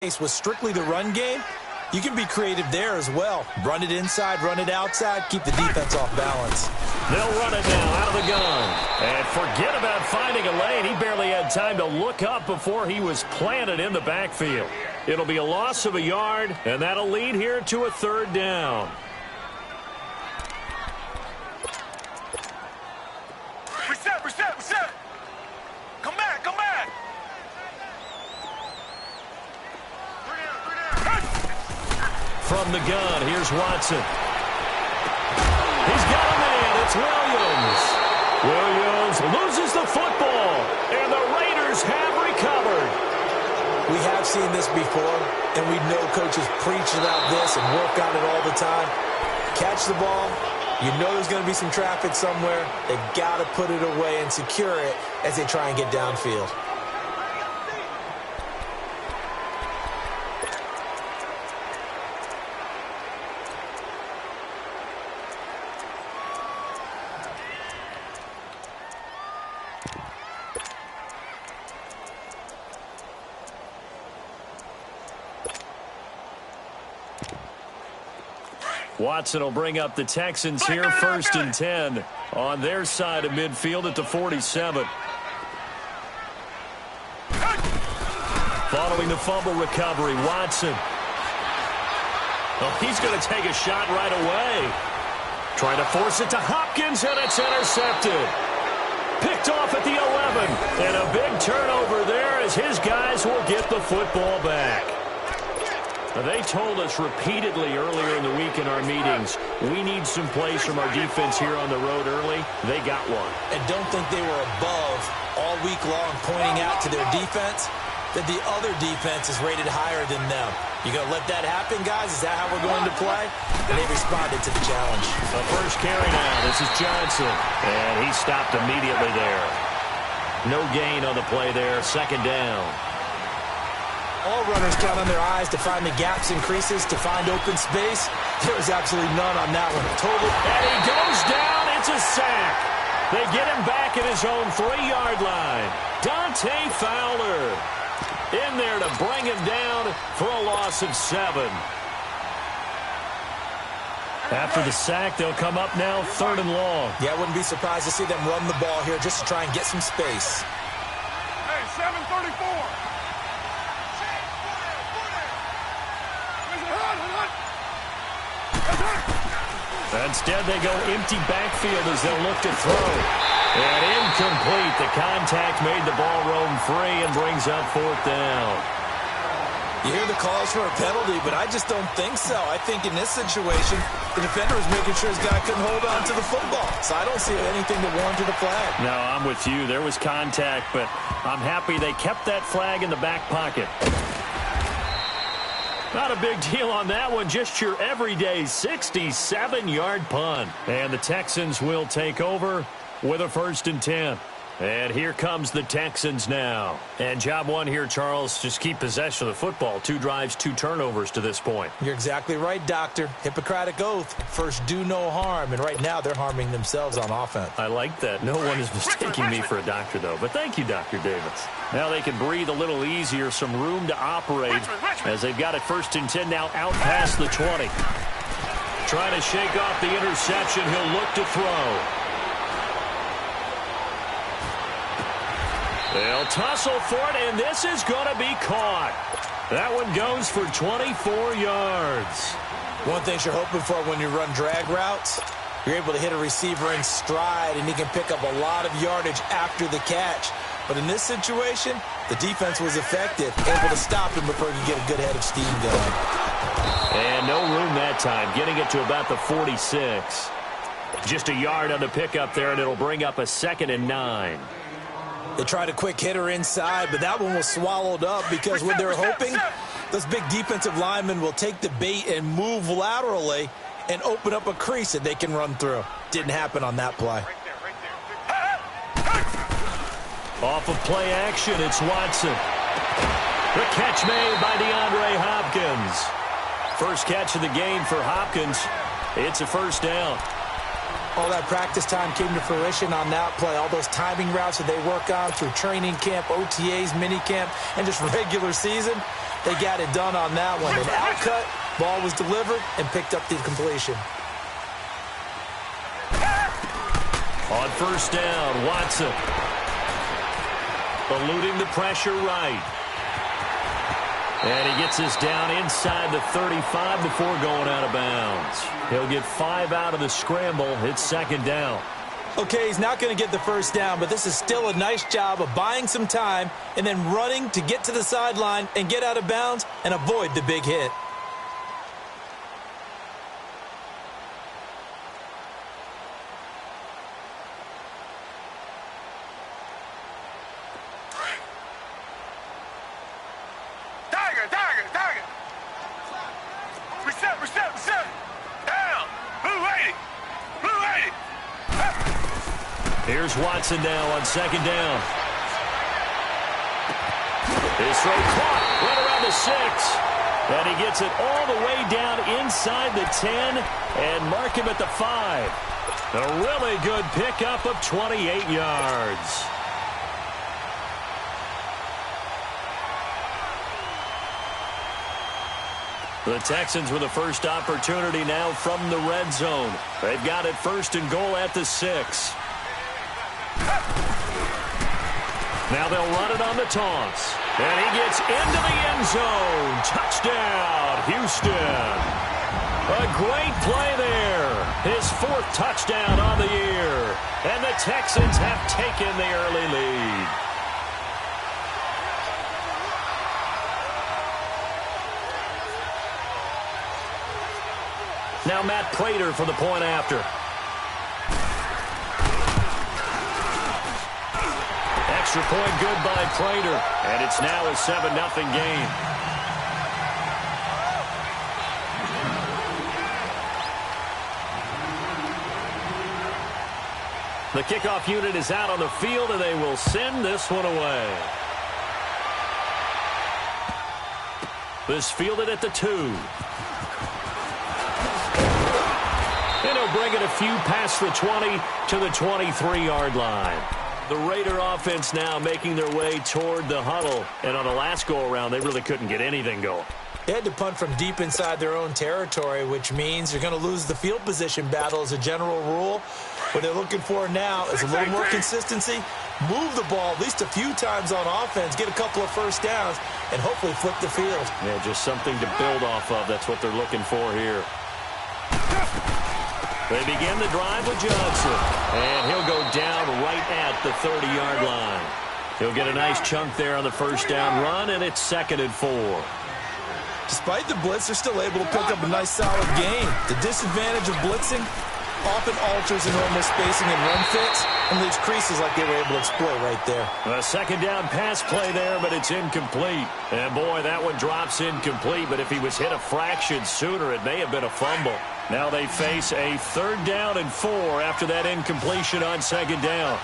with strictly the run game, you can be creative there as well. Run it inside, run it outside, keep the defense off balance. They'll run it now out of the gun. And forget about finding a lane. He barely had time to look up before he was planted in the backfield. It'll be a loss of a yard, and that'll lead here to a third down. Reset. Come back. From the gun, here's Watson. He's got a man. It's Williams. Williams loses the football, and the Raiders have recovered. We have seen this before, and we know coaches preach about this and work on it all the time. Catch the ball. You know there's going to be some traffic somewhere. They've got to put it away and secure it as they try and get downfield. Watson will bring up the Texans here, 1st and 10 on their side of midfield at the 47. Following the fumble recovery, Watson. Oh, he's going to take a shot right away. Trying to force it to Hopkins, and it's intercepted. Picked off at the 11, and a big turnover there as his guys will get the football back. They told us repeatedly earlier in the week in our meetings, we need some plays from our defense here on the road early. They got one. And don't think they were above all week long pointing out to their defense that the other defense is rated higher than them. You going to let that happen, guys? Is that how we're going to play? And they responded to the challenge. The first carry now. This is Johnson. And he stopped immediately there. No gain on the play there. 2nd down. All runners count on their eyes to find the gaps and creases, to find open space. There was absolutely none on that one. And he goes down. It's a sack. They get him back at his own 3-yard line. Dante Fowler in there to bring him down for a loss of 7. After the sack, they'll come up now 3rd and long. Yeah, I wouldn't be surprised to see them run the ball here just to try and get some space. Hey, 7:34. Instead, they go empty backfield as they'll look to throw. And incomplete. The contact made the ball roam free and brings up 4th down. You hear the calls for a penalty, but I just don't think so. I think in this situation, the defender was making sure his guy couldn't hold on to the football. So I don't see anything that warranted a flag. No, I'm with you. There was contact, but I'm happy they kept that flag in the back pocket. Not a big deal on that one. Just your everyday 67-yard punt. And the Texans will take over with a 1st and 10. And here comes the Texans now. And job one here, Charles, just keep possession of the football. 2 drives, 2 turnovers to this point. You're exactly right, Doctor. Hippocratic oath. First, do no harm. And right now, they're harming themselves on offense. I like that. No one is mistaking me for a doctor, though. But thank you, Dr. Davis. Now they can breathe a little easier. Some room to operate as they've got it 1st and 10 now out past the 20. Trying to shake off the interception. He'll look to throw. They'll tussle for it, and this is going to be caught. That one goes for 24 yards. One thing you're hoping for when you run drag routes, you're able to hit a receiver in stride, and he can pick up a lot of yardage after the catch. But in this situation, the defense was effective, able to stop him before he could get a good head of steam going. And no room that time, getting it to about the 46. Just a yard on the pickup there, and it'll bring up a 2nd and 9. They tried a quick hitter inside, but that one was swallowed up because what they're hoping, those big defensive linemen will take the bait and move laterally and open up a crease that they can run through. Didn't happen on that play. Off of play action, it's Watson. The catch made by DeAndre Hopkins. First catch of the game for Hopkins. It's a 1st down. All that practice time came to fruition on that play. All those timing routes that they work on through training camp, OTAs, minicamp, and just regular season. They got it done on that one. An outcut, ball was delivered, and picked up the completion. On first down, Watson. Eluding the pressure right. And he gets this down inside the 35 before going out of bounds. He'll get 5 out of the scramble. It's second down. Okay, he's not going to get the first down, but this is still a nice job of buying some time and then running to get to the sideline and get out of bounds and avoid the big hit. Target. Reset. Down. Blue 80. Here's Watson now on second down. His throw caught right around the 6. And he gets it all the way down inside the 10 and mark him at the 5. A really good pickup of 28 yards. The Texans with the first opportunity now from the red zone. They've got it first and goal at the 6. Now they'll run it on the toss. And he gets into the end zone. Touchdown, Houston. A great play there. His 4th touchdown on the year. And the Texans have taken the early lead. Now Matt Prater for the point after. Extra point good by Prater. And it's now a 7-0 game. The kickoff unit is out on the field, and they will send this one away. This fielded at the 2. And he'll bring it a few past the 20 to the 23-yard line. The Raider offense now making their way toward the huddle. And on the last go-around, they really couldn't get anything going. They had to punt from deep inside their own territory, which means you're going to lose the field position battle as a general rule. What they're looking for now is a little more consistency, move the ball at least a few times on offense, get a couple of first downs, and hopefully flip the field. Yeah, just something to build off of. That's what they're looking for here. They begin the drive with Johnson, and he'll go down right at the 30-yard line. He'll get a nice chunk there on the first down run, and it's 2nd and 4. Despite the blitz, they're still able to pick up a nice, solid gain. The disadvantage of blitzing often alters the normal spacing and run fits and leaves creases like they were able to exploit right there. A second down pass play there, but it's incomplete. And, boy, that one drops incomplete, but if he was hit a fraction sooner, it may have been a fumble. Now they face a 3rd down and 4 after that incompletion on second down.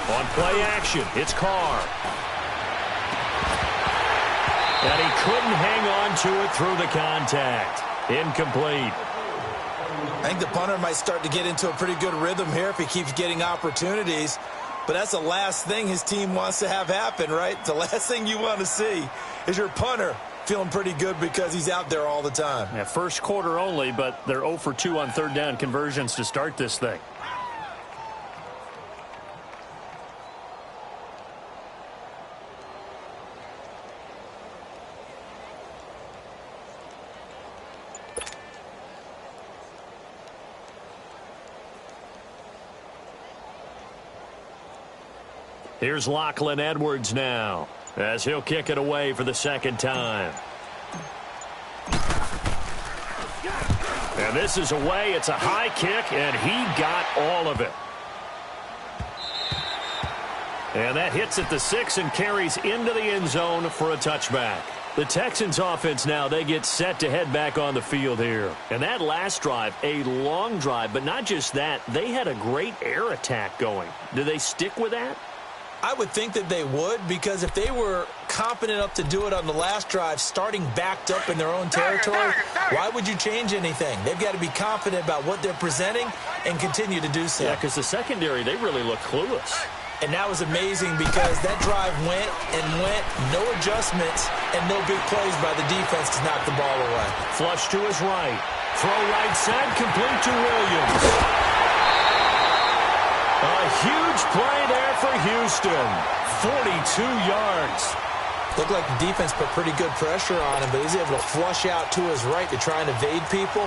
On play action, it's Carr. And he couldn't hang on to it through the contact. Incomplete. I think the punter might start to get into a pretty good rhythm here if he keeps getting opportunities. But that's the last thing his team wants to have happen, right? The last thing you want to see is your punter feeling pretty good because he's out there all the time. Yeah, first quarter only, but they're 0 for 2 on 3rd down conversions to start this thing. Here's Lachlan Edwards now, as he'll kick it away for the 2nd time. And this is away. It's a high kick, and he got all of it. And that hits at the 6 and carries into the end zone for a touchback. The Texans offense now, they get set to head back on the field here. And that last drive, a long drive, but not just that, they had a great air attack going. Do they stick with that? I would think that they would, because if they were confident enough to do it on the last drive, starting backed up in their own territory, why would you change anything? They've got to be confident about what they're presenting and continue to do so. Yeah, because the secondary, they really look clueless. And that was amazing because that drive went and went, no adjustments, and no big plays by the defense to knock the ball away. Flush to his right. Throw right side, complete to Williams. A huge play there for Houston. 42 yards. Looked like the defense put pretty good pressure on him, but he's able to flush out to his right to try and evade people.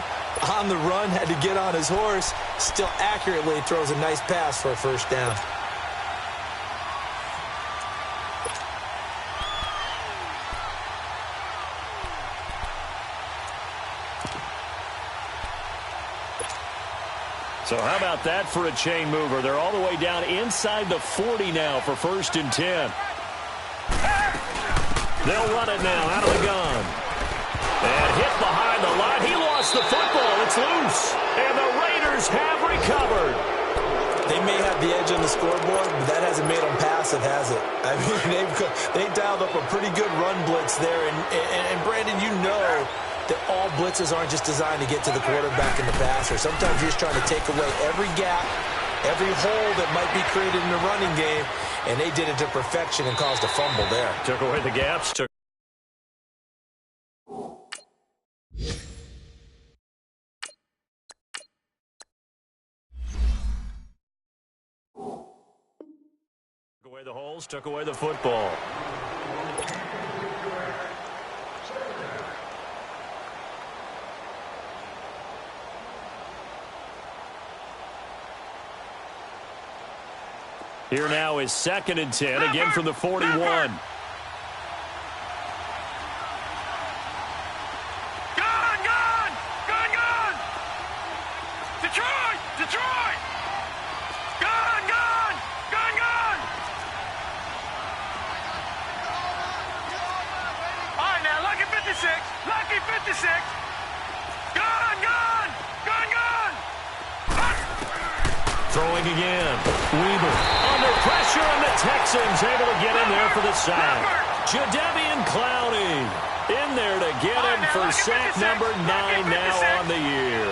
On the run, had to get on his horse. Still accurately throws a nice pass for a first down. So how about that for a chain mover? They're all the way down inside the 40 now for 1st and 10. They'll run it now out of the gun. And hit behind the line. He lost the football. It's loose. And the Raiders have recovered. They may have the edge on the scoreboard, but that hasn't made them passive, has it? I mean, they dialed up a pretty good run blitz there. And Brandon, you know that all blitzes aren't just designed to get to the quarterback and the passer. Sometimes you're just trying to take away every gap, every hole that might be created in the running game, and they did it to perfection and caused a fumble there. Took away the gaps. Took away the holes, took away the football. Here now is 2nd and 10, again from the 41. Gun! Detroit! Detroit! Gun! All right, now, lucky 56. Lucky 56. Gun! Throwing again. Weaver under pressure, and the Texans able to get in there for the sack. Jadeveon Clowney in there to get him for sack number 9 now on the year.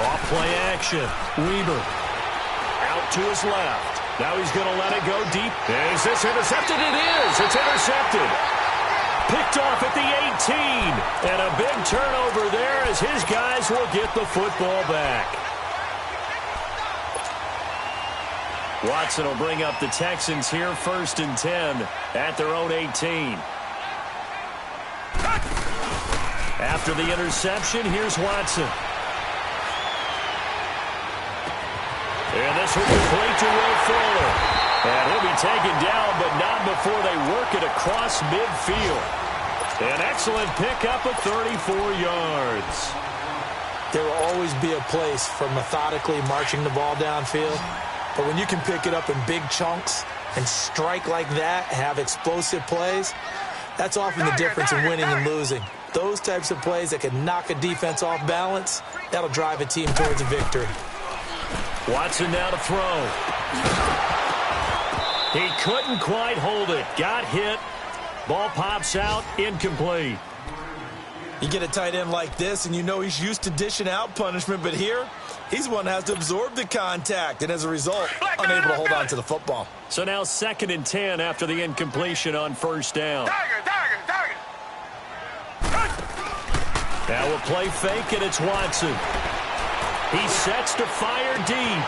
Off play action. Weaver out to his left. Now he's going to let it go deep. Is this intercepted? It is. It's intercepted. Picked off at the 18. And a big turnover there as his guys will get the football back. Watson will bring up the Texans here 1st and 10 at their own 18. After the interception, here's Watson. And this will complete to Will Fuller. And he'll be taken down, but not before they work it across midfield. An excellent pickup of 34 yards. There will always be a place for methodically marching the ball downfield. But when you can pick it up in big chunks and strike like that, have explosive plays, that's often the difference in winning and losing. Those types of plays that can knock a defense off balance, that'll drive a team towards a victory. Watson now to throw. He couldn't quite hold it. Got hit. Ball pops out, incomplete. You get a tight end like this, and you know he's used to dishing out punishment, but here, he's the one that has to absorb the contact, and as a result, unable to hold on to the football. So now 2nd and 10 after the incompletion on 1st down. Target. Now a play fake, and it's Watson. He sets to fire deep.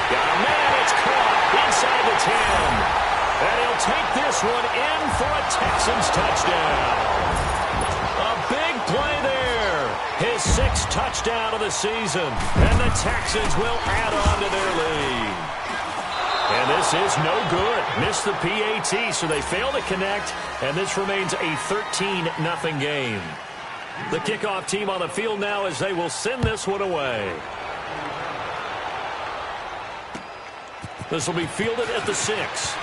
Got a man, it's caught inside the 10. And he'll take this one in for a Texans touchdown. A big play there. His 6th touchdown of the season. And the Texans will add on to their lead. And this is no good. Missed the PAT, so they fail to connect. And this remains a 13-0 game. The kickoff team on the field now as they will send this one away. This will be fielded at the 6.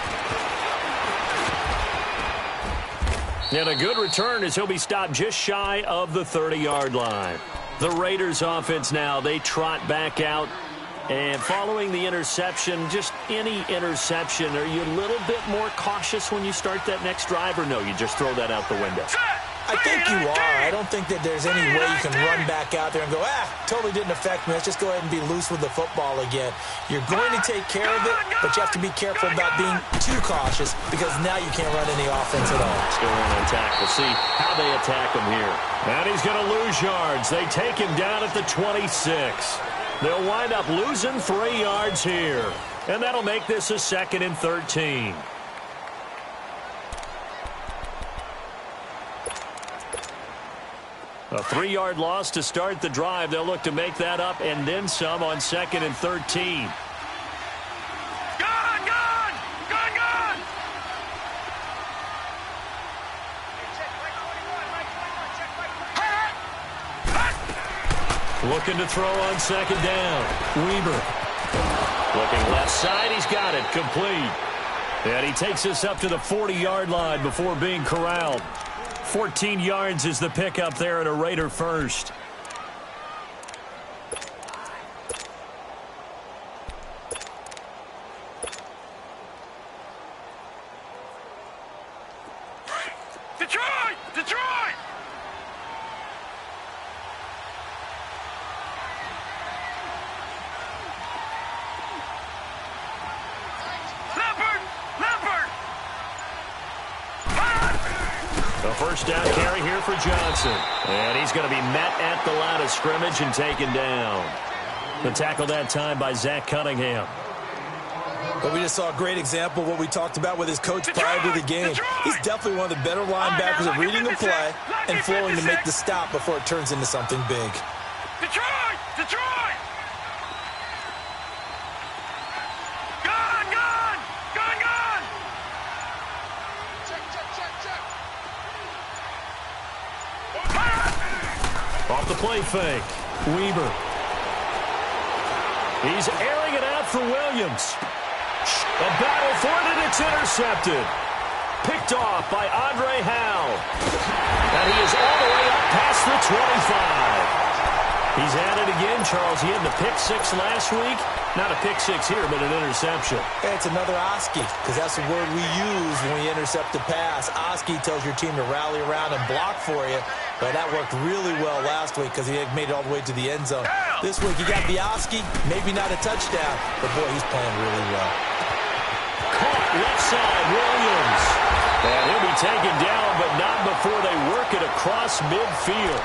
And a good return as he'll be stopped just shy of the 30-yard line. The Raiders offense now, they trot back out. And following the interception, just any interception, are you a little bit more cautious when you start that next drive, or no, you just throw that out the window? I think you are. I don't think that there's any way you can run back out there and go, totally didn't affect me. Let's just go ahead and be loose with the football again. You're going to take care of it, but you have to be careful about being too cautious because now you can't run any offense at all. Still on attack. We'll see how they attack him here. And he's going to lose yards. They take him down at the 26. They'll wind up losing 3 yards here. And that'll make this a 2nd and 13. A 3-yard loss to start the drive. They'll look to make that up and then some on 2nd and 13. Looking to throw on 2nd down. Weber. Looking left side. He's got it. Complete. And he takes us up to the 40-yard line before being corralled. 14 yards is the pickup there, and a Raider first. Detroit! Detroit! Leopard! A first down carry here for Johnson. And he's going to be met at the line of scrimmage and taken down. The tackle that time by Zach Cunningham. But we just saw a great example of what we talked about with his coach prior to the game. He's definitely one of the better linebackers at reading the play and flowing to make the stop before it turns into something big. Detroit! Detroit! Gun! Off the play fake. Weber. He's airing it out for Williams. A battle for it, and it's intercepted. Picked off by Andre Howe. And he is all the way up past the 25. He's at it again, Charles. He had the pick 6 last week. Not a pick 6 here, but an interception. Hey, it's another Oski, because that's the word we use when we intercept a pass. Oski tells your team to rally around and block for you. But that worked really well last week because he had made it all the way to the end zone. This week, you got Oski, maybe not a touchdown, but boy, he's playing really well. Caught left side, Williams. And he'll be taken down, but not before they work it across midfield.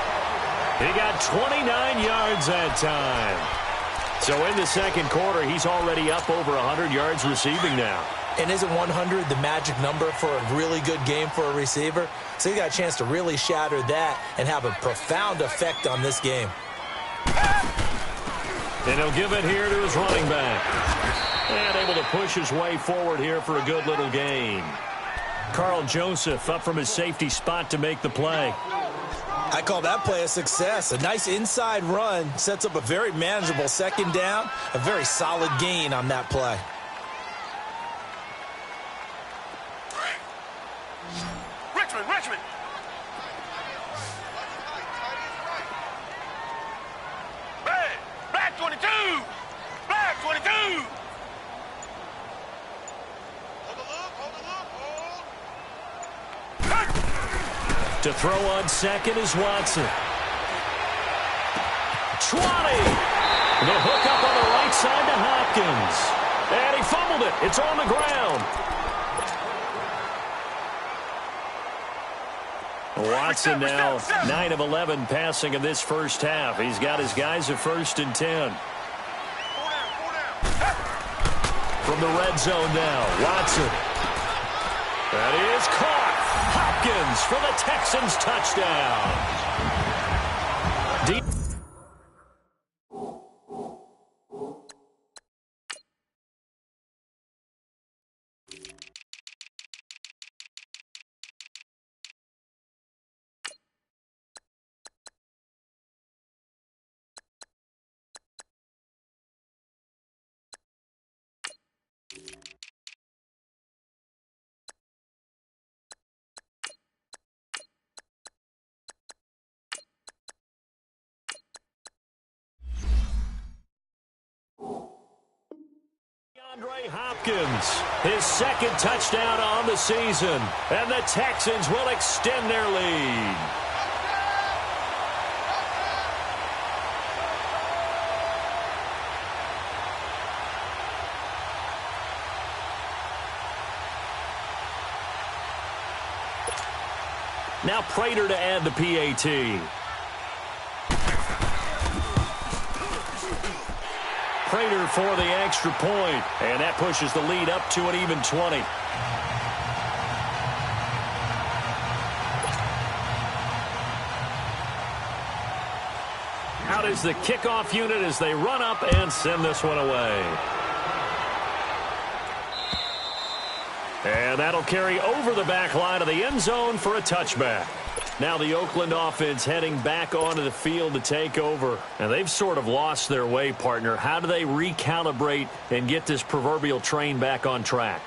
He got 29 yards that time. So in the second quarter, he's already up over 100 yards receiving now. And isn't 100 the magic number for a really good game for a receiver? So he got a chance to really shatter that and have a profound effect on this game. And he'll give it here to his running back. And able to push his way forward here for a good little gain. Carl Joseph up from his safety spot to make the play. I call that play a success. A nice inside run sets up a very manageable second down. A very solid gain on that play. Richmond! Hey! Black 22! Black 22! Hold the look! To throw on second is Watson. 20! The hook up on the right side to Hopkins. And he fumbled it. It's on the ground. Watson now 9 of 11 passing in this first half. He's got his guys at 1st and 10. From the red zone now, Watson. That is caught. Hopkins for the Texans touchdown. Deep. Hopkins, his second touchdown on the season, and the Texans will extend their lead. Now Prater to add the PAT. Prater for the extra point, and that pushes the lead up to an even 20. Out is the kickoff unit as they run up and send this one away. And that'll carry over the back line of the end zone for a touchback. Now the Oakland offense heading back onto the field to take over. And they've sort of lost their way, partner. How do they recalibrate and get this proverbial train back on track?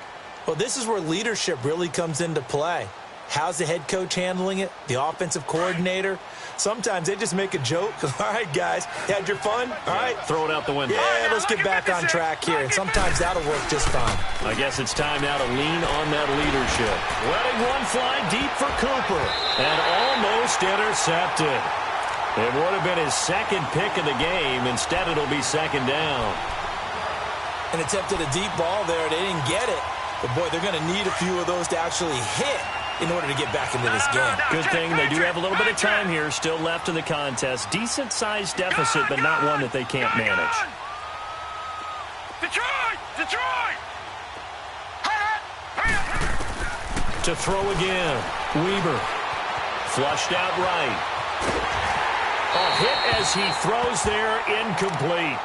Well, this is where leadership really comes into play. How's the head coach handling it? The offensive coordinator? Sometimes they just make a joke. All right, guys, had your fun? All right. Throw it out the window. Yeah, let's get back on track here. And sometimes that'll work just fine. I guess it's time now to lean on that leadership. Letting one fly deep for Cooper. And almost intercepted. It would have been his second pick of the game. Instead, it'll be second down. And attempted a deep ball there. They didn't get it. But, boy, they're going to need a few of those to actually hit in order to get back into this game. Good thing they do have a little bit of time here still left in the contest. Decent-sized deficit, but not one that they can't manage. Detroit! Detroit! To throw again. Weber. Flushed out right. A hit as he throws there, incomplete.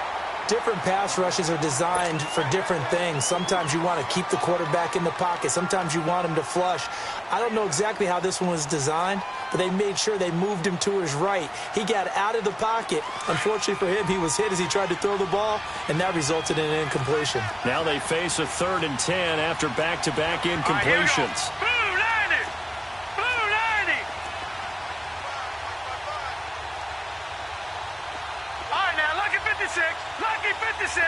Different pass rushes are designed for different things. Sometimes you want to keep the quarterback in the pocket. Sometimes you want him to flush. I don't know exactly how this one was designed, but they made sure they moved him to his right. He got out of the pocket. Unfortunately for him, he was hit as he tried to throw the ball, and that resulted in an incompletion. Now they face a 3rd and 10 after back-to-back incompletions. Lucky 56.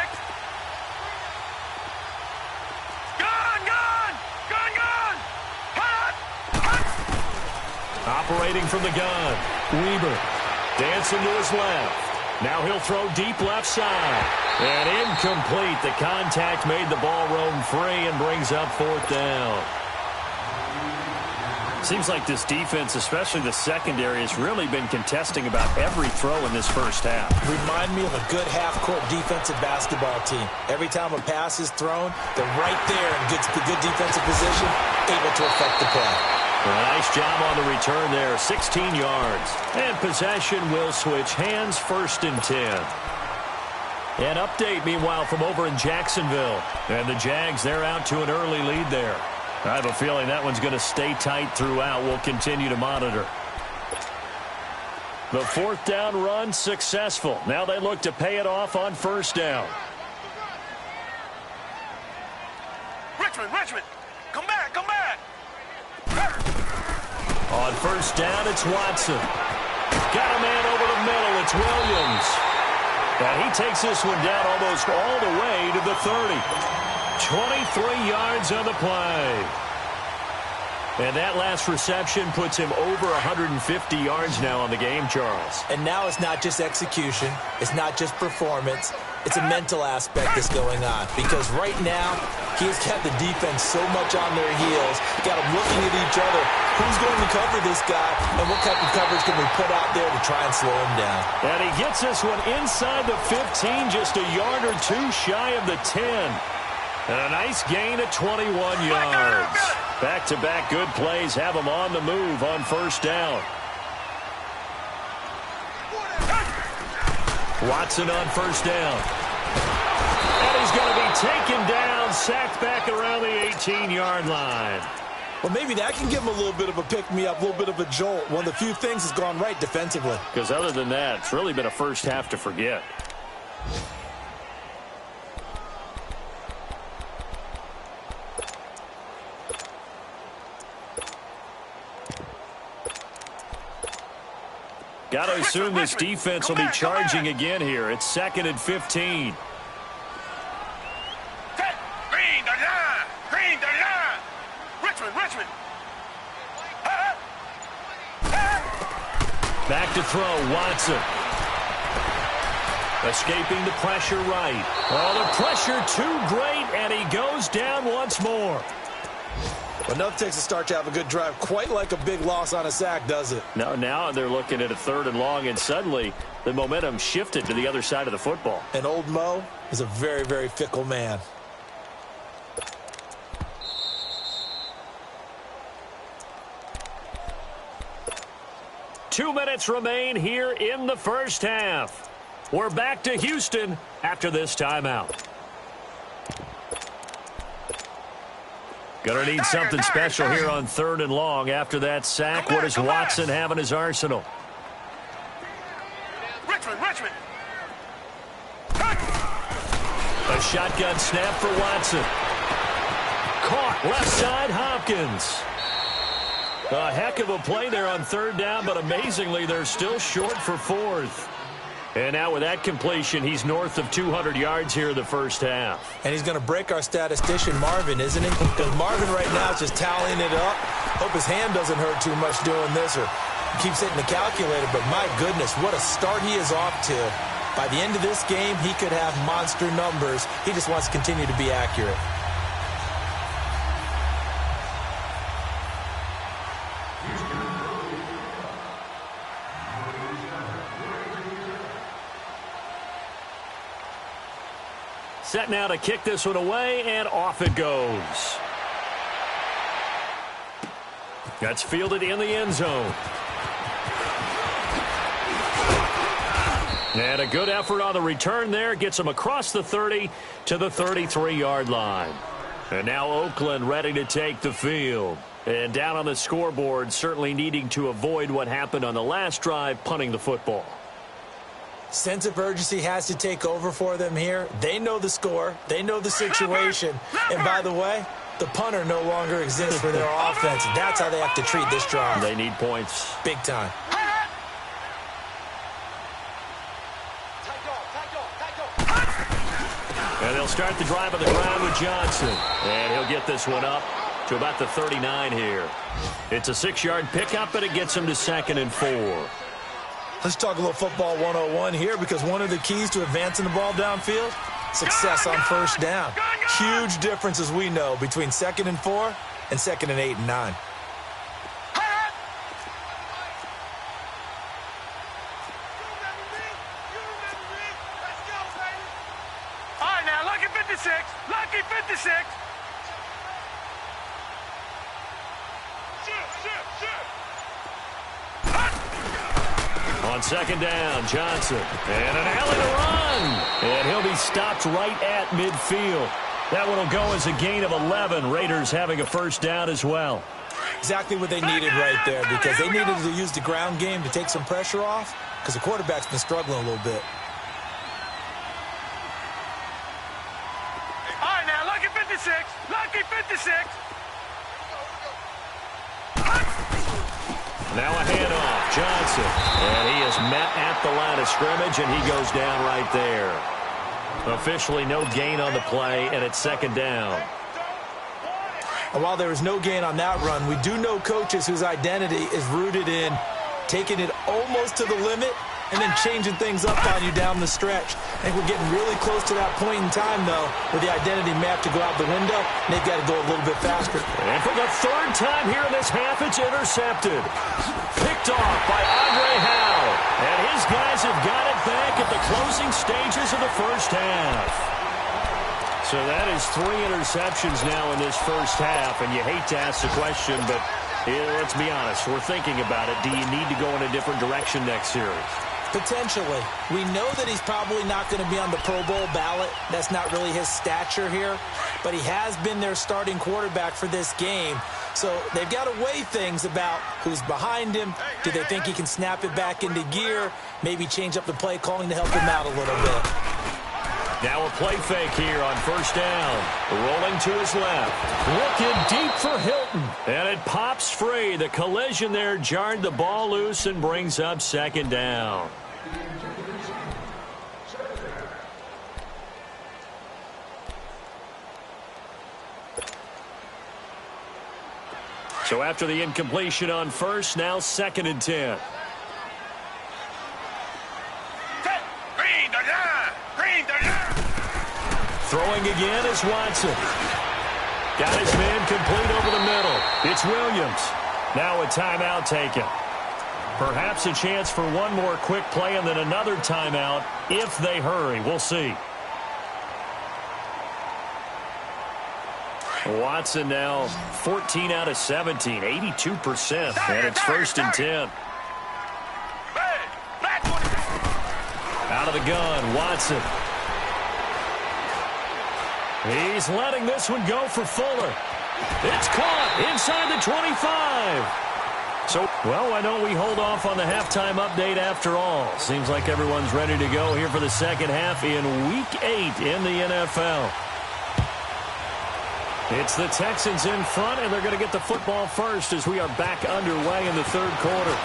Gone. Operating from the gun. Weber dancing to his left. Now he'll throw deep left side. And incomplete. The contact made the ball roam free and brings up 4th down. Seems like this defense, especially the secondary, has really been contesting about every throw in this first half. Remind me of a good half-court defensive basketball team. Every time a pass is thrown, they're right there in good defensive position, able to affect the play. Nice job on the return there, 16 yards. And possession will switch hands, 1st and 10. An update, meanwhile, from over in Jacksonville. And the Jags, they're out to an early lead there. I have a feeling that one's going to stay tight throughout. We'll continue to monitor. The 4th down run successful. Now they look to pay it off on 1st down. Richmond, come back. On 1st down, it's Watson. Got a man over the middle. It's Williams. And he takes this one down almost all the way to the 30. 23 yards on the play. And that last reception puts him over 150 yards now on the game, Charles. And now it's not just execution. It's not just performance. It's a mental aspect that's going on. Because right now, he's got the defense so much on their heels. Got them looking at each other. Who's going to cover this guy? And what type of coverage can we put out there to try and slow him down? And he gets this one inside the 15, just a yard or two shy of the 10. And a nice gain of 21 yards. Back-to-back good plays have him on the move on 1st down. Watson on 1st down. And he's going to be taken down, sacked back around the 18-yard line. Well, maybe that can give him a little bit of a pick-me-up, a little bit of a jolt. One of the few things that's gone right defensively. Because other than that, it's really been a first half to forget. Got to assume this defense will be charging again here. It's 2nd and 15. Back to throw, Watson. Escaping the pressure right. Oh, the pressure too great, and he goes down once more. Enough takes a start to have a good drive. Quite like a big loss on a sack, does it? No, now they're looking at a 3rd and long, and suddenly the momentum shifted to the other side of the football. And old Mo is a very, very fickle man. Two minutes remain here in the first half. We're back to Houston after this timeout. Going to need something special here on 3rd and long after that sack. What does Watson have in his arsenal? Richmond. A shotgun snap for Watson. Caught left side, Hopkins. A heck of a play there on 3rd down, but amazingly, they're still short for 4th. And now with that completion, he's north of 200 yards here in the first half. And he's going to break our statistician, Marvin, isn't he? Because Marvin right now is just tallying it up. Hope his hand doesn't hurt too much doing this, or keeps hitting the calculator. But my goodness, what a start he is off to. By the end of this game, he could have monster numbers. He just wants to continue to be accurate. Set now to kick this one away, and off it goes. That's fielded in the end zone. And a good effort on the return there. Gets him across the 30 to the 33-yard line. And now Oakland ready to take the field. And down on the scoreboard, certainly needing to avoid what happened on the last drive, punting the football. Sense of urgency has to take over for them here. They know the score. They know the situation. And by the way, the punter no longer exists for their offense. That's how they have to treat this drive. They need points. Big time. And they'll start the drive on the ground with Johnson. And he'll get this one up to about the 39 here. It's a 6-yard pickup, and it gets him to 2nd and 4. Let's talk a little football 101 here, because one of the keys to advancing the ball downfield, success on 1st down. Huge difference, as we know, between 2nd and 4 and 2nd and 8 and 9. All right, now, lucky 56. Lucky 56. On 2nd down, Johnson. And an alley to run. And he'll be stopped right at midfield. That one will go as a gain of 11. Raiders having a 1st down as well. Exactly what they needed right there, because they needed to use the ground game to take some pressure off, because the quarterback's been struggling a little bit. All right, now, lucky 56. Lucky 56. Now a handoff, Johnson. And he is met at the line of scrimmage, and he goes down right there. Officially no gain on the play, and it's 2nd down. And while there was no gain on that run, we do know coaches whose identity is rooted in taking it almost to the limit and then changing things up on you down the stretch. I think we're getting really close to that point in time, though, where the identity map to go out the window, and they've got to go a little bit faster. And for the 3rd time here in this half, it's intercepted. Picked off by Andre Howe. And his guys have got it back at the closing stages of the first half. So that is 3 interceptions now in this first half, and you hate to ask the question, but let's be honest, we're thinking about it. Do you need to go in a different direction next series? Potentially. We know that he's probably not going to be on the Pro Bowl ballot. That's not really his stature here. But he has been their starting quarterback for this game. So they've got to weigh things about who's behind him. Do they think he can snap it back into gear? Maybe change up the play calling to help him out a little bit. Now a play fake here on 1st down. Rolling to his left. Looking deep for Hilton. And it pops free. The collision there jarred the ball loose and brings up 2nd down. So after the incompletion on 1st, now 2nd and 10. Throwing again is Watson. Got his man complete over the middle. It's Williams. Now a timeout taken. Perhaps a chance for one more quick play and then another timeout if they hurry. We'll see. Watson now 14 out of 17, 82%, and it's 1st and 10. Out of the gun, Watson. He's letting this one go for Fuller. It's caught inside the 25. So, well, why don't we hold off on the halftime update after all? Seems like everyone's ready to go here for the second half in Week 8 in the NFL. It's the Texans in front, and they're going to get the football first as we are back underway in the third quarter.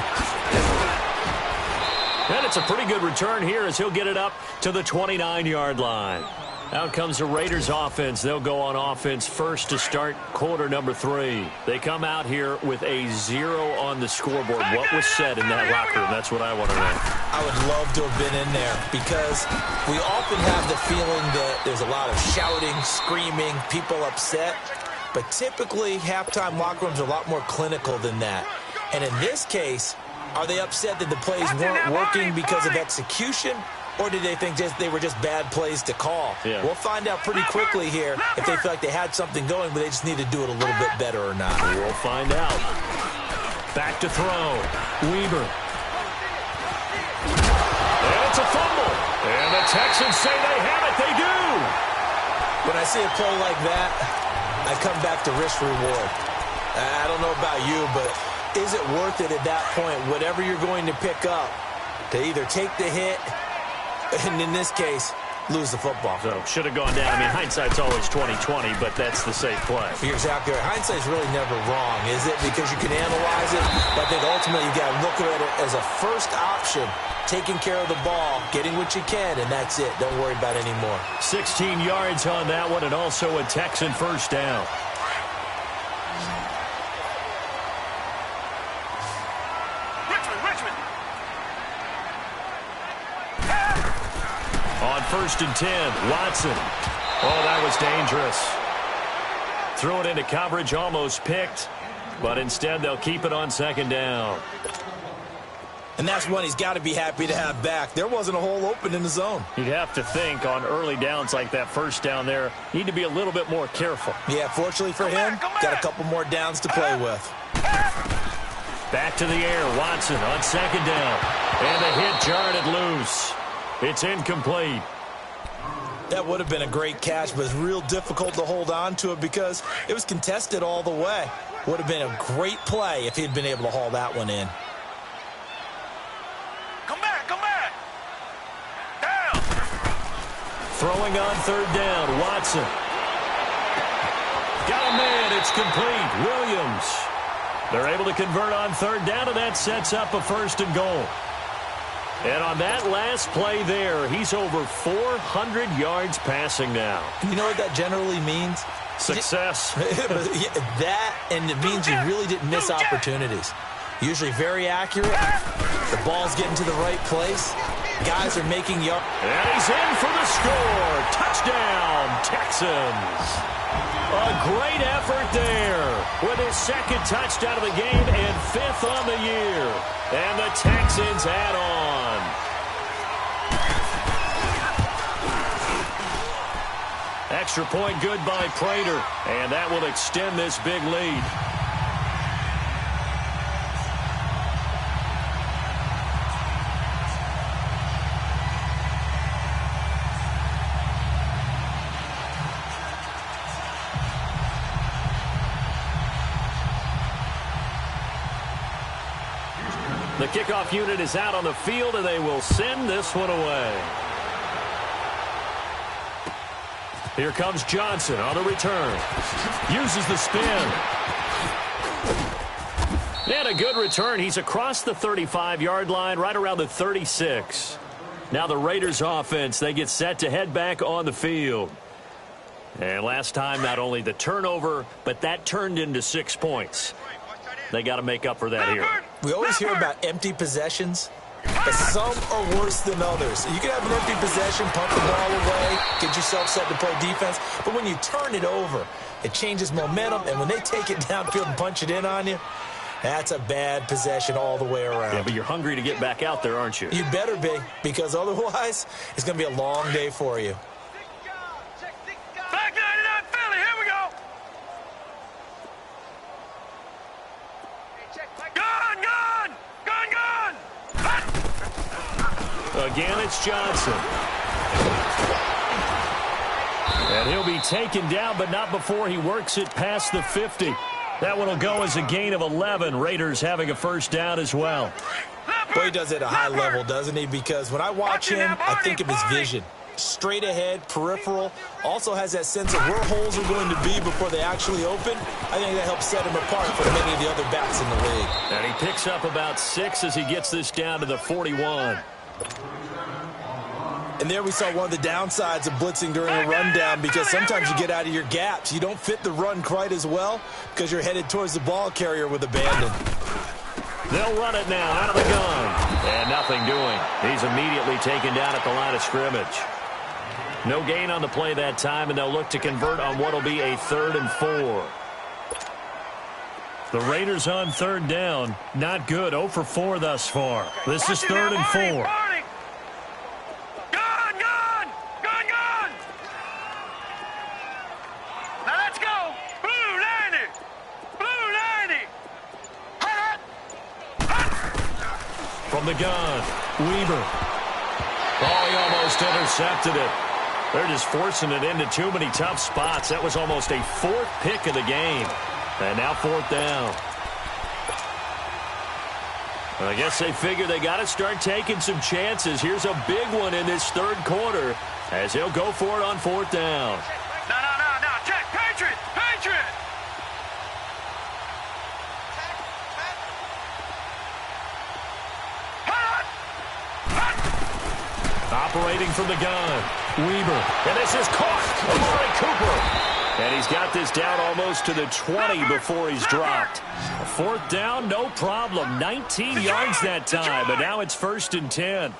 And it's a pretty good return here as he'll get it up to the 29-yard line. Out comes the Raiders offense. They'll go on offense first to start quarter number 3. They come out here with a 0 on the scoreboard. What was said in that locker room? That's what I want to know. I would love to have been in there because we often have the feeling that there's a lot of shouting, screaming, people upset. But typically, halftime locker rooms are a lot more clinical than that. And in this case, are they upset that the plays weren't working because of execution? Or did they think they were just bad plays to call? Yeah. We'll find out pretty quickly here if they feel like they had something going, but they just need to do it a little bit better or not. We'll find out. Back to throw. Weaver. And it's a fumble. And the Texans say they have it. They do. When I see a play like that, I come back to risk reward. I don't know about you, but is it worth it at that point, whatever you're going to pick up, to either take the hit and in this case, lose the football? So, should have gone down. I mean, hindsight's always 20/20, but that's the safe play. You're exactly right. Hindsight's really never wrong, is it? Because you can analyze it, but I think ultimately you got to look at it as a first option, taking care of the ball, getting what you can, and that's it. Don't worry about it anymore. 16 yards on that one, and also a Texan first down. On 1st and 10, Watson. Oh, that was dangerous. Threw it into coverage, almost picked, but instead they'll keep it on 2nd down. And that's one he's got to be happy to have back. There wasn't a hole open in the zone. You'd have to think on early downs like that first down there, need to be a little bit more careful. Yeah, fortunately for him, got a couple more downs to play with. Back to the air, Watson on 2nd down. And the hit jarred it loose. It's incomplete. That would have been a great catch, but it's real difficult to hold on to it because it was contested all the way. Would have been a great play if he'd been able to haul that one in. Come back, come back. Down. Throwing on 3rd down, Watson. Got a man, it's complete. Williams. They're able to convert on 3rd down, and that sets up a 1st and goal. And on that last play there, he's over 400 yards passing now. You know what that generally means? Success. That, and it means you really didn't miss opportunities. Usually very accurate. The ball's getting to the right place. Guys are making yards. And he's in for the score. Touchdown, Texans. A great effort there with his 2nd touchdown of the game and 5th on the year. And the Texans add on. Extra point good by Prater. And that will extend this big lead. The kickoff unit is out on the field, and they will send this one away. Here comes Johnson on the return. Uses the spin. And a good return. He's across the 35-yard line, right around the 36. Now the Raiders offense, they get set to head back on the field. And last time, not only the turnover, but that turned into 6 points. They got to make up for that here. We always hear about empty possessions. but some are worse than others. You can have an empty possession, punt the ball away, get yourself set to play defense, but when you turn it over, it changes momentum, and when they take it downfield and punch it in on you, that's a bad possession all the way around. Yeah, but you're hungry to get back out there, aren't you? You better be, because otherwise, it's going to be a long day for you. Back 99 Philly, here we go. Gun. Again, it's Johnson. And he'll be taken down, but not before he works it past the 50. That one will go as a gain of 11. Raiders having a first down as well. Boy, he does it at a high level, doesn't he? Because when I watch him, I think of his vision. Straight ahead, peripheral, also has that sense of where holes are going to be before they actually open. I think that helps set him apart from many of the other backs in the league. And he picks up about 6 as he gets this down to the 41. And there we saw one of the downsides of blitzing during a rundown, because sometimes you get out of your gaps. You don't fit the run quite as well because you're headed towards the ball carrier with abandon. They'll run it now out of the gun. And nothing doing. He's immediately taken down at the line of scrimmage. No gain on the play that time, and they'll look to convert on what will be a 3rd and 4. The Raiders on 3rd down. Not good. 0 for 4 thus far. This is 3rd and 4. From the gun, Weaver. Oh, he almost intercepted it. They're just forcing it into too many tough spots. That was almost a 4th pick of the game. And now 4th down. I guess they figure they got to start taking some chances. Here's a big one in this 3rd quarter as he'll go for it on 4th down. No. Check. Patriot. Operating from the gun, Weaver. And this is caught. Amari Cooper. And he's got this down almost to the 20 before he's dropped. A 4th down, no problem. 19 yards that time, but now it's 1st and 10.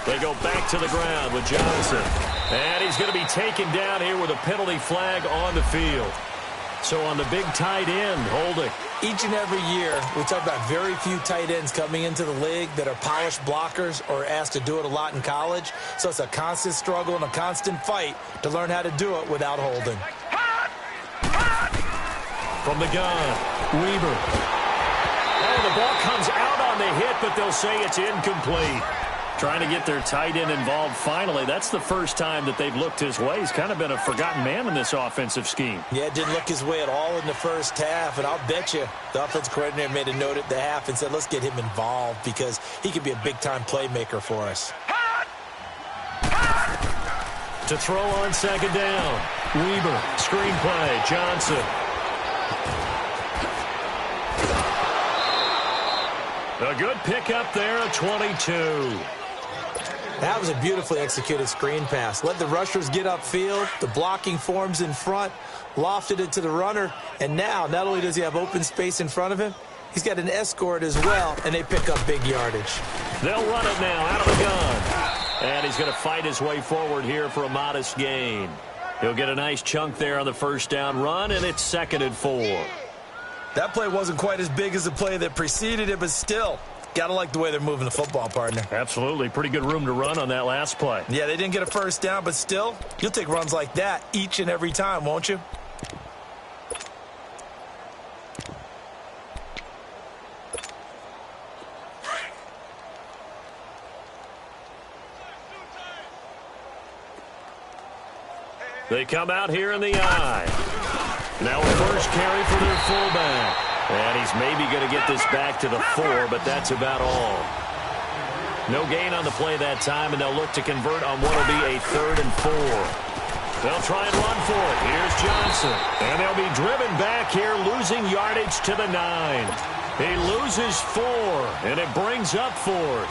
They go back to the ground with Johnson. And he's going to be taken down here with a penalty flag on the field. So on the big tight end, holding. Each and every year, we talk about very few tight ends coming into the league that are polished blockers or asked to do it a lot in college. So it's a constant struggle and a constant fight to learn how to do it without holding. From the gun, Weaver. Oh, the ball comes out on the hit, but they'll say it's incomplete. Trying to get their tight end involved finally. That's the first time that they've looked his way. He's kind of been a forgotten man in this offensive scheme. Yeah, it didn't look his way at all in the first half, and I'll bet you the offensive coordinator made a note at the half and said, let's get him involved because he could be a big-time playmaker for us. To throw on 2nd down, Weaver, screen play, Johnson. A good pickup there at 22. That was a beautifully executed screen pass. Let the rushers get upfield. The blocking forms in front. Lofted it to the runner. And now, not only does he have open space in front of him, he's got an escort as well, and they pick up big yardage. They'll run it now out of the gun. And he's going to fight his way forward here for a modest gain. He'll get a nice chunk there on the 1st down run, and it's 2nd and 4. That play wasn't quite as big as the play that preceded it, but still, gotta like the way they're moving the football, partner. Absolutely. Pretty good room to run on that last play. Yeah, they didn't get a 1st down, but still, you'll take runs like that each and every time, won't you? They come out here in the eye. Now a first carry for their fullback. And he's maybe going to get this back to the 4, but that's about all. No gain on the play that time, and they'll look to convert on what will be a 3rd and 4. They'll try and run for it. Here's Johnson. And they'll be driven back here, losing yardage to the 9. He loses 4, and it brings up 4th.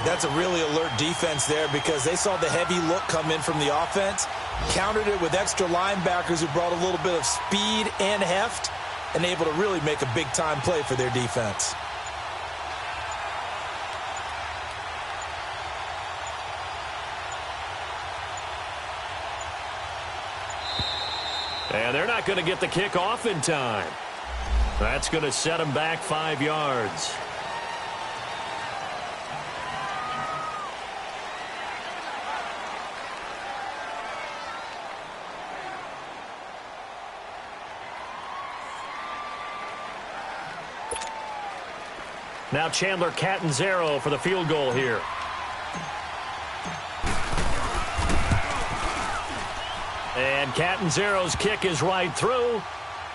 That's a really alert defense there because they saw the heavy look come in from the offense, countered it with extra linebackers who brought a little bit of speed and heft, and able to really make a big-time play for their defense. And they're not going to get the kick off in time. That's going to set them back 5 yards. Now Chandler Catanzaro for the field goal here. And Catanzaro's kick is right through.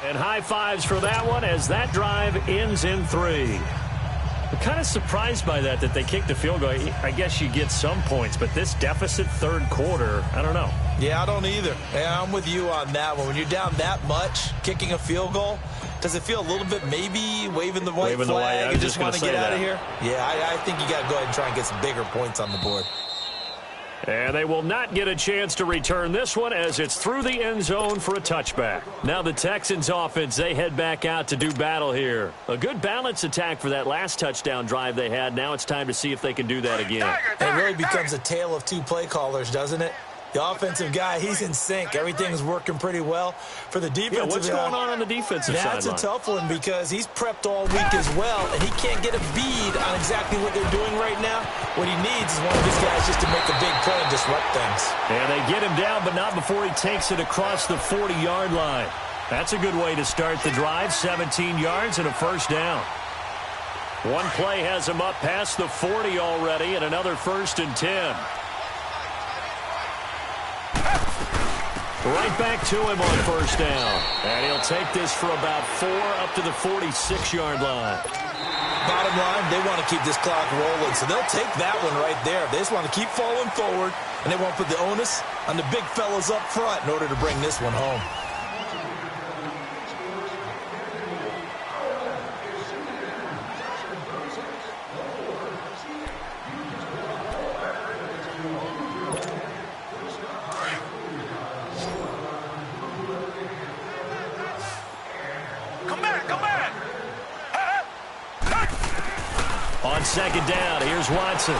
And high fives for that one as that drive ends in 3. I'm kind of surprised by that they kicked the field goal. I guess you get some points, but this deficit third quarter, I don't know. Yeah, I don't either. Yeah, I'm with you on that one. When you're down that much, kicking a field goal, does it feel a little bit maybe waving the white flag and just want to get out of here? Yeah, I think you got to go ahead and try and get some bigger points on the board. And they will not get a chance to return this one as it's through the end zone for a touchback. Now the Texans offense, they head back out to do battle here. A good balance attack for that last touchdown drive they had. Now it's time to see if they can do that again. It really becomes a tale of two play callers, doesn't it? The offensive guy, he's in sync. Everything's working pretty well. For the defensive guy, what's going on the defensive side? That's a tough one because he's prepped all week as well, and he can't get a bead on exactly what they're doing right now. What he needs is one of his guys just to make a big play and disrupt things. And they get him down, but not before he takes it across the 40-yard line. That's a good way to start the drive. 17 yards and a first down. One play has him up past the 40 already, and another 1st and 10. Right back to him on 1st down. And he'll take this for about 4 up to the 46-yard line. Bottom line, they want to keep this clock rolling, so they'll take that one right there. They just want to keep falling forward, and they won't put the onus on the big fellas up front in order to bring this one home. On 2nd down, here's Watson.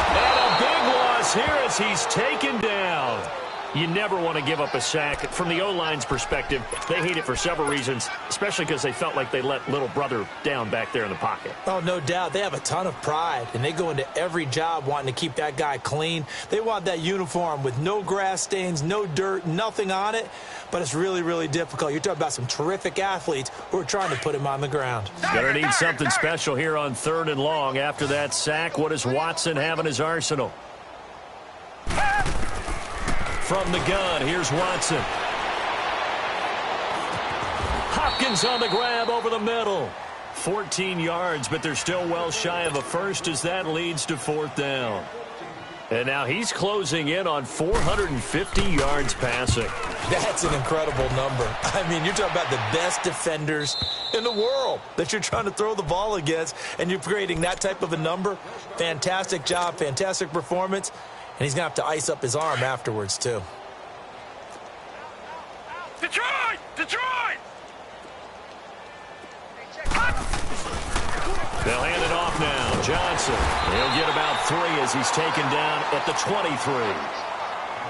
And a big loss here as he's taken down. You never want to give up a sack. From the O-line's perspective, they hate it for several reasons, especially because they felt like they let little brother down back there in the pocket. Oh, no doubt. They have a ton of pride, and they go into every job wanting to keep that guy clean. They want that uniform with no grass stains, no dirt, nothing on it, but it's really, really difficult. You're talking about some terrific athletes who are trying to put him on the ground. Gonna need something special here on 3rd and long. After that sack, what does Watson have in his arsenal? From the gun, here's Watson. Hopkins on the grab over the middle. 14 yards, but they're still well shy of a first as that leads to 4th down. And now he's closing in on 450 yards passing. That's an incredible number. I mean, you're talking about the best defenders in the world that you're trying to throw the ball against, and you're creating that type of a number. Fantastic job, fantastic performance. And he's going to have to ice up his arm afterwards, too. Detroit! Detroit! They'll hand it off now. Johnson. He'll get about 3 as he's taken down at the 23.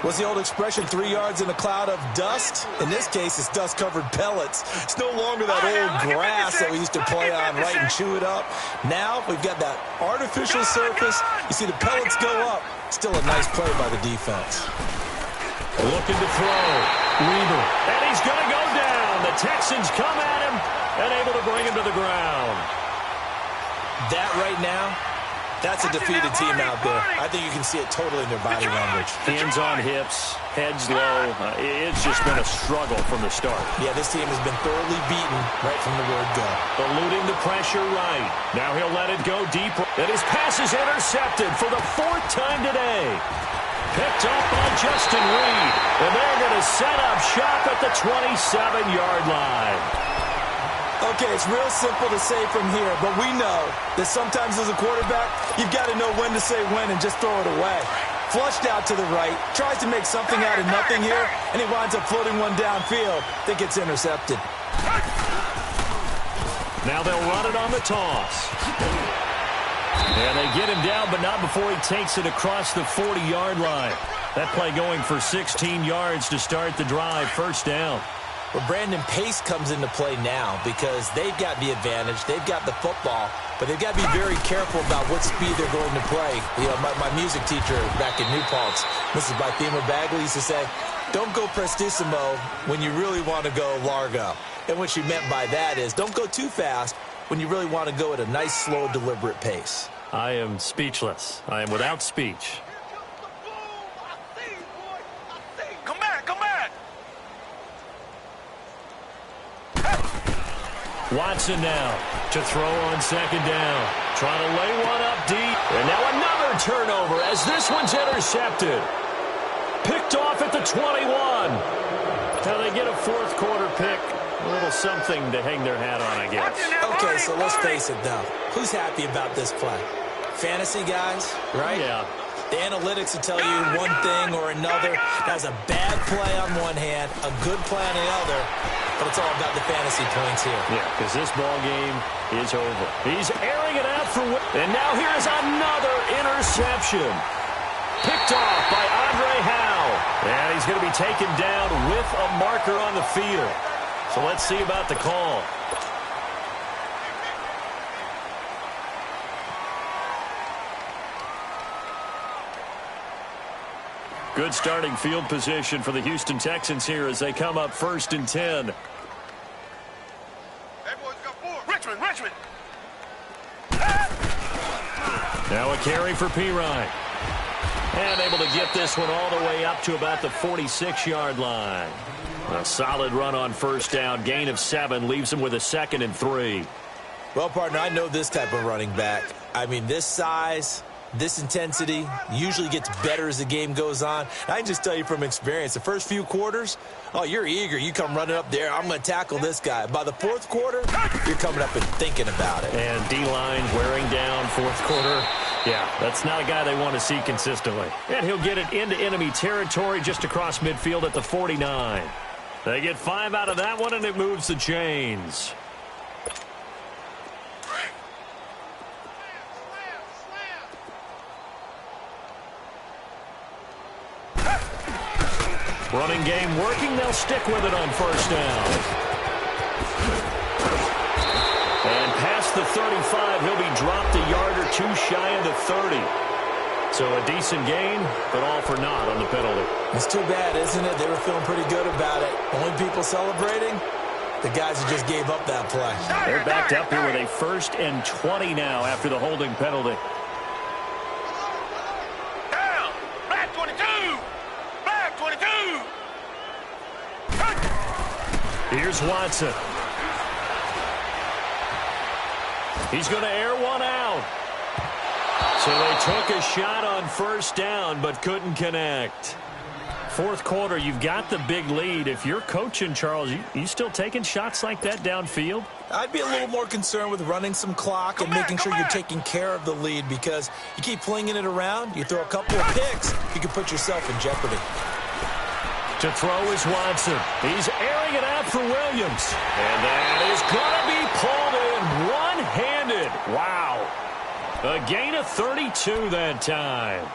What's the old expression, 3 yards in a cloud of dust? In this case, it's dust-covered pellets. It's no longer that old grass that we used to play on, right, and chew it up. Now we've got that artificial surface. You see the pellets go up. Still a nice play by the defense. Looking to throw. Weaver. And he's going to go down. The Texans come at him and able to bring him to the ground. That right now, that's a defeated team out there. I think you can see it totally in their body language. Hands on hips, heads low. It's just been a struggle from the start. Yeah, this team has been thoroughly beaten right from the word go. Eluding the pressure right. Now he'll let it go deep. And his pass is intercepted for the 4th time today. Picked up by Justin Reed. And they're going to set up shop at the 27-yard line. Okay, it's real simple to say from here, but we know that sometimes as a quarterback, you've got to know when to say when and just throw it away. Flushed out to the right, tries to make something out of nothing here, and he winds up floating one downfield that gets intercepted. Now they'll run it on the toss. And they get him down, but not before he takes it across the 40-yard line. That play going for 16 yards to start the drive, first down. Well, Brandon, pace comes into play now because they've got the advantage. They've got the football, but they've got to be very careful about what speed they're going to play. You know, my music teacher back in New Paltz, Mrs. Bythema Bagley, used to say, don't go prestissimo when you really want to go largo. And what she meant by that is don't go too fast when you really want to go at a nice, slow, deliberate pace. I am speechless. I am without speech. Come back, come back. Watson now to throw on second down. Trying to lay one up deep. And now another turnover as this one's intercepted. Picked off at the 21. Now they get a fourth quarter pick. A little something to hang their hat on, I guess. Okay, so let's face it, though. Who's happy about this play? Fantasy guys, right? Yeah. The analytics will tell you one thing or another. That was a bad play on one hand, a good play on the other, but it's all about the fantasy points here. Yeah, because this ball game is over. He's airing it out for... And now here's another interception. Picked off by Andre Howe. And he's going to be taken down with a marker on the field. So let's see about the call. Good starting field position for the Houston Texans here as they come up 1st and 10. Richmond, Richmond. Now a carry for Pirine. And able to get this one all the way up to about the 46-yard line. A solid run on first down. Gain of 7 leaves him with a 2nd and 3. Well, partner, I know this type of running back. I mean, this size, this intensity usually gets better as the game goes on. I can just tell you from experience, the first few quarters, oh, you're eager. You come running up there, I'm going to tackle this guy. By the fourth quarter, you're coming up and thinking about it. And D-line wearing down fourth quarter. Yeah, that's not a guy they want to see consistently. And he'll get it into enemy territory just across midfield at the 49. They get 5 out of that one, and it moves the chains. Running game working. They'll stick with it on first down. And past the 35, he'll be dropped a yard or two shy of the 30. So a decent gain, but all for naught on the penalty. It's too bad, isn't it? They were feeling pretty good about it. Only people celebrating, the guys who just gave up that play. They're backed up here with a 1st and 20 now after the holding penalty. Down. Back 22. Back 22. Here's Watson. He's going to air one out. So they took a shot on first down, but couldn't connect. Fourth quarter, you've got the big lead. If you're coaching, Charles, you still taking shots like that downfield? I'd be a little more concerned with running some clock and making sure you're taking care of the lead, because you keep flinging it around, you throw a couple of picks, you can put yourself in jeopardy. To throw is Watson. He's airing it out for Williams. And that is going to be pulled in one-handed. Wow. A gain of 32 that time.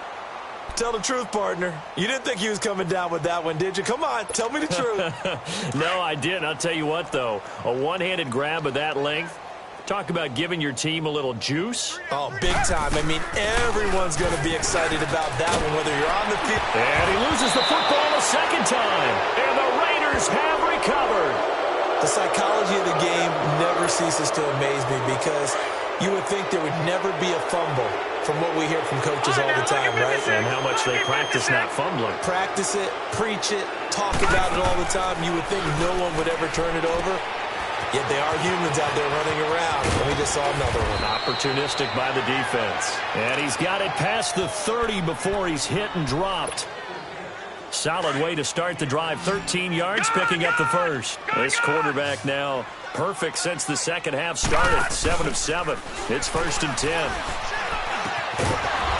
Tell the truth, partner. You didn't think he was coming down with that one, did you? Come on, tell me the truth. No, I didn't. I'll tell you what, though. A one-handed grab of that length. Talk about giving your team a little juice. Oh, big time. I mean, everyone's going to be excited about that one, whether you're on the field. And he loses the football a second time. And the Raiders have recovered. The psychology of the game never ceases to amaze me, because you would think there would never be a fumble from what we hear from coaches all the time, right? And how much they practice not fumbling. Practice it, preach it, talk about it all the time. You would think no one would ever turn it over. Yet they are humans out there running around. And we just saw another one. Opportunistic by the defense. And he's got it past the 30 before he's hit and dropped. Solid way to start the drive. 13 yards, picking up the first. This quarterback now perfect since the second half started. 7 of 7. It's 1st and 10.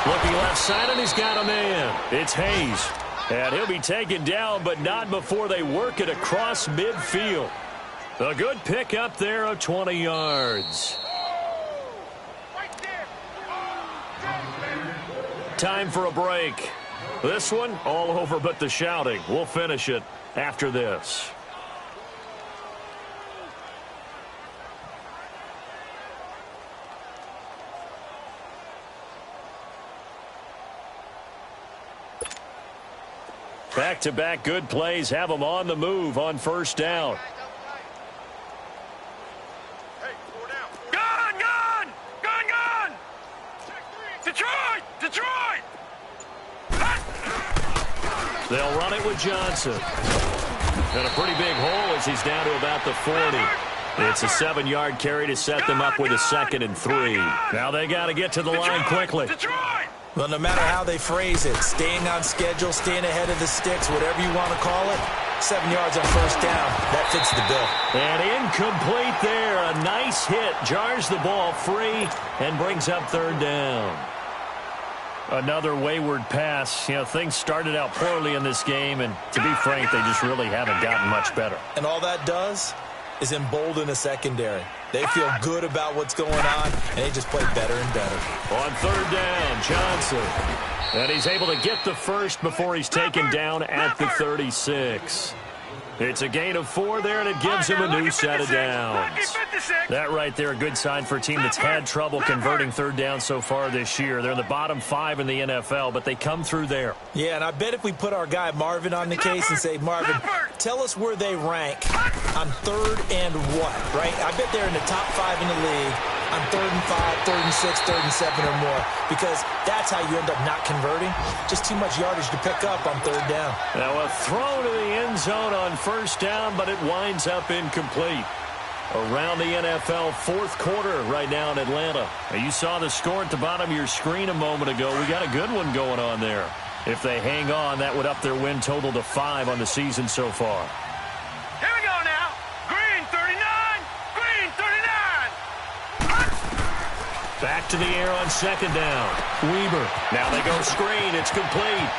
Looking left side, and he's got a man. It's Hayes. And he'll be taken down, but not before they work it across midfield. A good pick up there of 20 yards. Time for a break. This one, all over but the shouting. We'll finish it after this. Back-to-back good plays have them on the move on first down. Gun! Gun! Gun! Gun! Detroit! Detroit! They'll run it with Johnson. And a pretty big hole as he's down to about the 40. It's a 7-yard carry to set them up with a 2nd and 3. Now they got to get to the line quickly. Detroit! Well, no matter how they phrase it, staying on schedule, staying ahead of the sticks, whatever you want to call it, 7 yards on first down, that fits the bill. And incomplete there. A nice hit. Jars the ball free and brings up 3rd down. Another wayward pass. You know, things started out poorly in this game, and to be frank, they just really haven't gotten much better. And all that does is embolden a secondary. They feel good about what's going on, and they just play better and better. On 3rd down, Johnson. And he's able to get the first before he's taken down at the 36. It's a gain of 4 there, and it gives him a new set of downs. That right there, a good sign for a team that's had trouble converting 3rd down so far this year. They're in the bottom 5 in the NFL, but they come through there. Yeah, and I bet if we put our guy Marvin on the case and say, Marvin, tell us where they rank on 3rd and what, right? I bet they're in the top 5 in the league on 3rd and 5, 3rd and 6, 3rd and 7 or more, because that's how you end up not converting. Just too much yardage to pick up on 3rd down. Now a throw to the end zone on first down, but it winds up incomplete. Around the NFL 4th quarter right now in Atlanta. Now you saw the score at the bottom of your screen a moment ago. We got a good one going on there. If they hang on, that would up their win total to 5 on the season so far. Here we go now. Green 39. Green 39. Back to the air on 2nd down. Weber. Now they go screen. It's complete.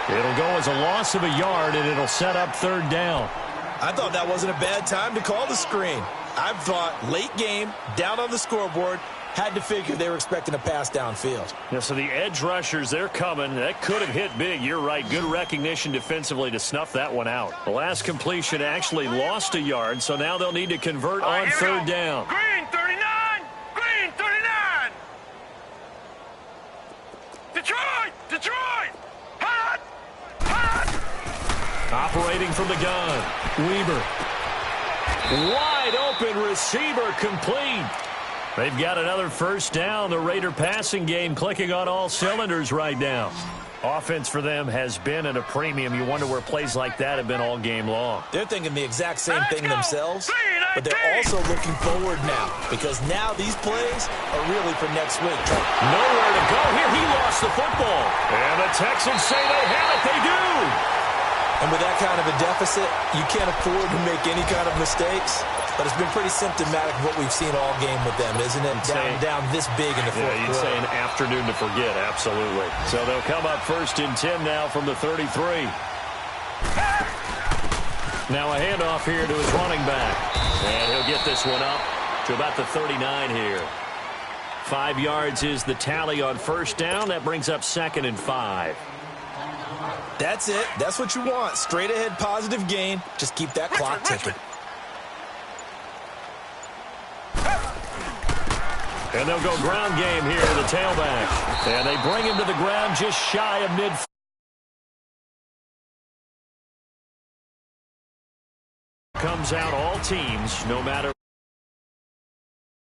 It'll go as a loss of a yard, and it'll set up 3rd down. I thought that wasn't a bad time to call the screen. I thought late game, down on the scoreboard, had to figure they were expecting a pass downfield. Yeah, so the edge rushers, they're coming. That could have hit big. You're right. Good recognition defensively to snuff that one out. The last completion actually lost a yard, so now they'll need to convert on 3rd down. Green 39. Green 39. Detroit. Detroit. Hot. Hot. Operating from the gun. Weber. Wide open receiver complete. They've got another first down. The Raider passing game clicking on all cylinders right now. Offense for them has been at a premium. You wonder where plays like that have been all game long. They're thinking the exact same thing themselves, but they're also looking forward now, because now these plays are really for next week. Nowhere to go here. He lost the football. And the Texans say they have it. They do. And with that kind of a deficit, you can't afford to make any kind of mistakes. But it's been pretty symptomatic of what we've seen all game with them, isn't it? Down this big in the fourth quarter. You'd say an afternoon to forget, absolutely. So they'll come up 1st and 10 now from the 33. Now a handoff here to his running back. And he'll get this one up to about the 39 here. 5 yards is the tally on first down. That brings up 2nd and 5. That's it. That's what you want. Straight ahead positive gain. Just keep that clock ticking. And they'll go ground game here to the tailback. And they bring him to the ground just shy of mid. Comes out all teams, no matter